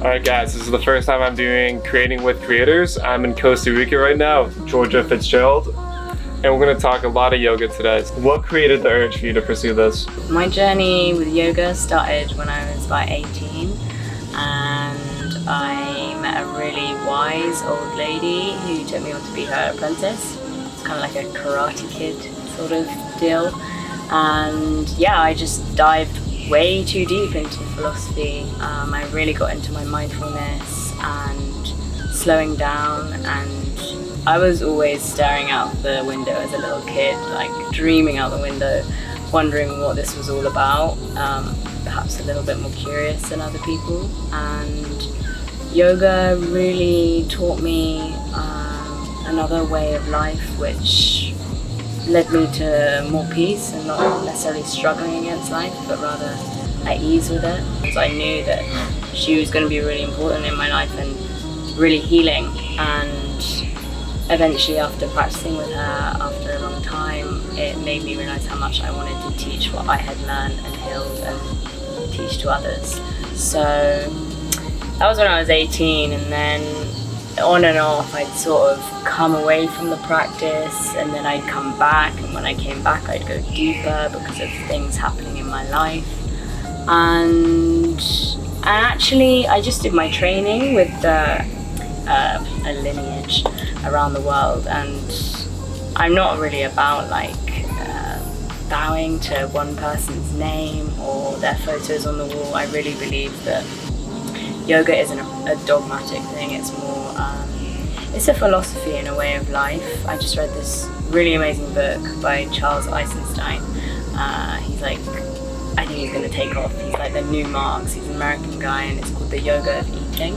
Alright guys, this is the first time I'm doing Creating with Creators. I'm in Costa Rica right now, Georgia Fitzgerald, and we're going to talk a lot of yoga today. What created the urge for you to pursue this? My journey with yoga started when I was about 18, and I met a really wise old lady who took me on to be her apprentice. It's kind of like a Karate Kid sort of deal, and yeah, I just dived way too deep into philosophy. I really got into my mindfulness and slowing down, and I was always staring out the window as a little kid, like dreaming out the window, wondering what this was all about, perhaps a little bit more curious than other people. And yoga really taught me another way of life, which led me to more peace and not necessarily struggling against life, but rather at ease with it. Because I knew that she was going to be really important in my life and really healing. And eventually, after practicing with her after a long time, it made me realize how much I wanted to teach what I had learned and healed and teach to others. So that was when I was 18, and then on and off I'd sort of come away from the practice, and then I'd come back, and when I came back I'd go deeper because of things happening in my life. And actually I just did my training with a lineage around the world, and I'm not really about like bowing to one person's name or their photos on the wall. I really believe that yoga isn't a dogmatic thing, it's more it's a philosophy and a way of life. I just read this really amazing book by Charles Eisenstein. He's like, I think he's going to take off. He's like the new Marx. He's an American guy, and it's called The Yoga of Eating.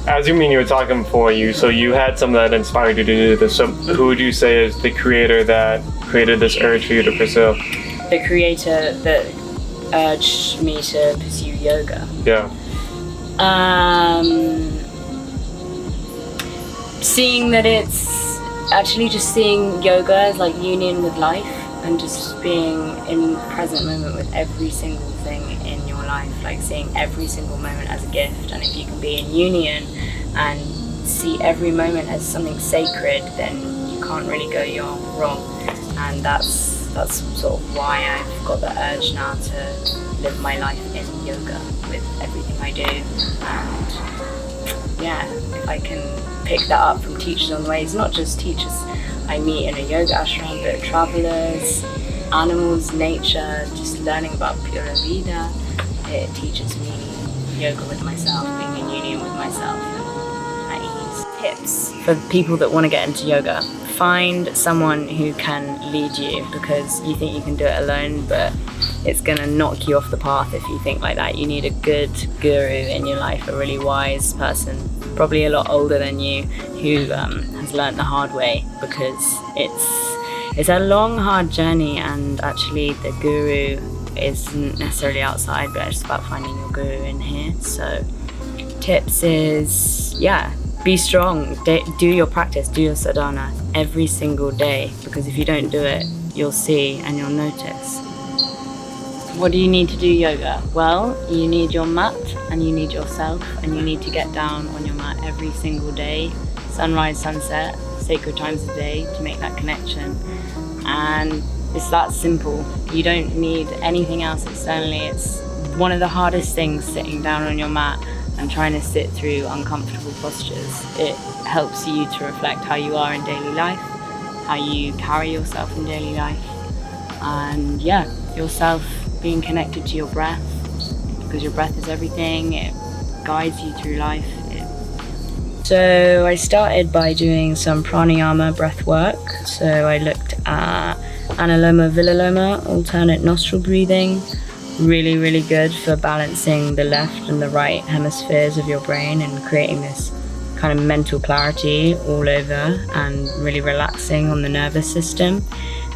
As you mean, you were talking before you, so you had some that inspired you to do this. So who would you say is the creator that created this urge for you to pursue? The creator that urged me to pursue yoga? Yeah. Seeing that it's actually just seeing yoga as like union with life, and just being in the present moment with every single thing in your life, like seeing every single moment as a gift. And if you can be in union and see every moment as something sacred, then you can't really go wrong. And that's sort of why I've got the urge now to live my life in yoga with everything I do. And yeah, if I can pick that up from teachers on the way, it's not just teachers I meet in a yoga ashram, but travelers, animals, nature, just learning about Pura Vida. It teaches me yoga with myself, being in union with myself and at ease. Tips for people that want to get into yoga: find someone who can lead you, because you think you can do it alone, but it's going to knock you off the path if you think like that. You need a good guru in your life, a really wise person, probably a lot older than you, who has learned the hard way, because it's a long, hard journey, and actually the guru isn't necessarily outside, but it's about finding your guru in here. So tips is, yeah, be strong, do your practice, do your sadhana every single day, because if you don't do it, you'll see and you'll notice. What do you need to do yoga? Well, you need your mat, and you need yourself, and you need to get down on your mat every single day, sunrise, sunset, sacred times of the day, to make that connection. And it's that simple. You don't need anything else externally. It's one of the hardest things, sitting down on your mat and trying to sit through uncomfortable postures. It helps you to reflect how you are in daily life, how you carry yourself in daily life, and yeah, yourself being connected to your breath, because your breath is everything. It guides you through life. So I started by doing some pranayama breath work. So I looked at Anuloma Villaloma, alternate nostril breathing. Really, really good for balancing the left and the right hemispheres of your brain and creating this kind of mental clarity all over, and really relaxing on the nervous system.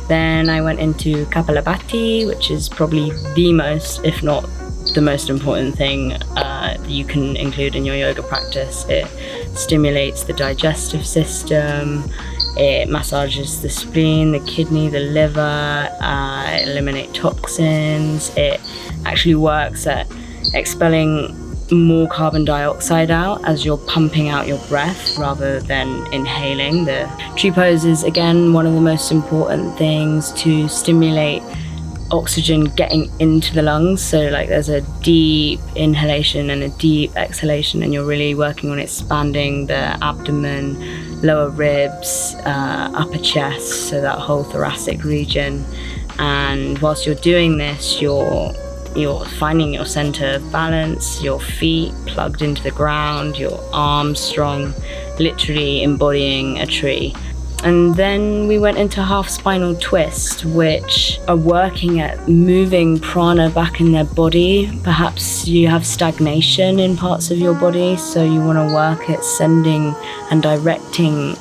Then I went into Kapalabhati, which is probably the most, if not the most important thing that you can include in your yoga practice. It stimulates the digestive system, it massages the spleen, the kidney, the liver, it eliminates toxins. It actually works at expelling more carbon dioxide out as you're pumping out your breath rather than inhaling. The tree pose is again one of the most important things to stimulate oxygen getting into the lungs. So like there's a deep inhalation and a deep exhalation, and you're really working on expanding the abdomen, lower ribs, upper chest, so that whole thoracic region. And whilst you're doing this, you're finding your center of balance, your feet plugged into the ground, your arms strong, literally embodying a tree. And then we went into half spinal twist, which are working at moving prana back in their body. Perhaps you have stagnation in parts of your body, so you want to work at sending and directing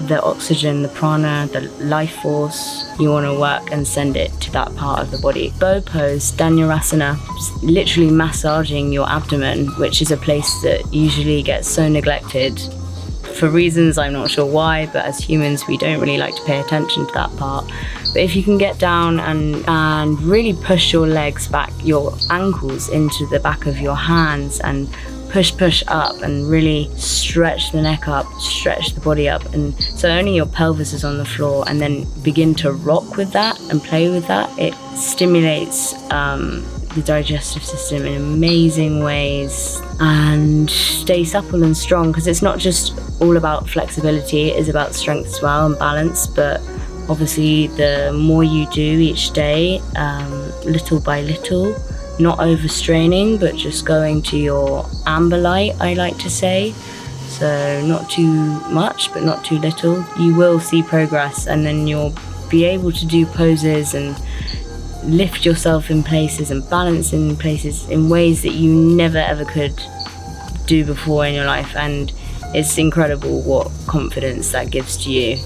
the oxygen, the prana, the life force. You want to work and send it to that part of the body. Bow pose, Dhanurasana, literally massaging your abdomen, which is a place that usually gets so neglected for reasons I'm not sure why, but as humans we don't really like to pay attention to that part. But if you can get down and really push your legs back, your ankles into the back of your hands, and push up and really stretch the neck up, stretch the body up, and so only your pelvis is on the floor, and then begin to rock with that and play with that. It stimulates the digestive system in amazing ways, and stay supple and strong, because it's not just all about flexibility, it is about strength as well and balance. But obviously the more you do each day, little by little, not overstraining, but just going to your amber light, I like to say. So not too much, but not too little. You will see progress, and then you'll be able to do poses and lift yourself in places and balance in places in ways that you never ever could do before in your life. And it's incredible what confidence that gives to you.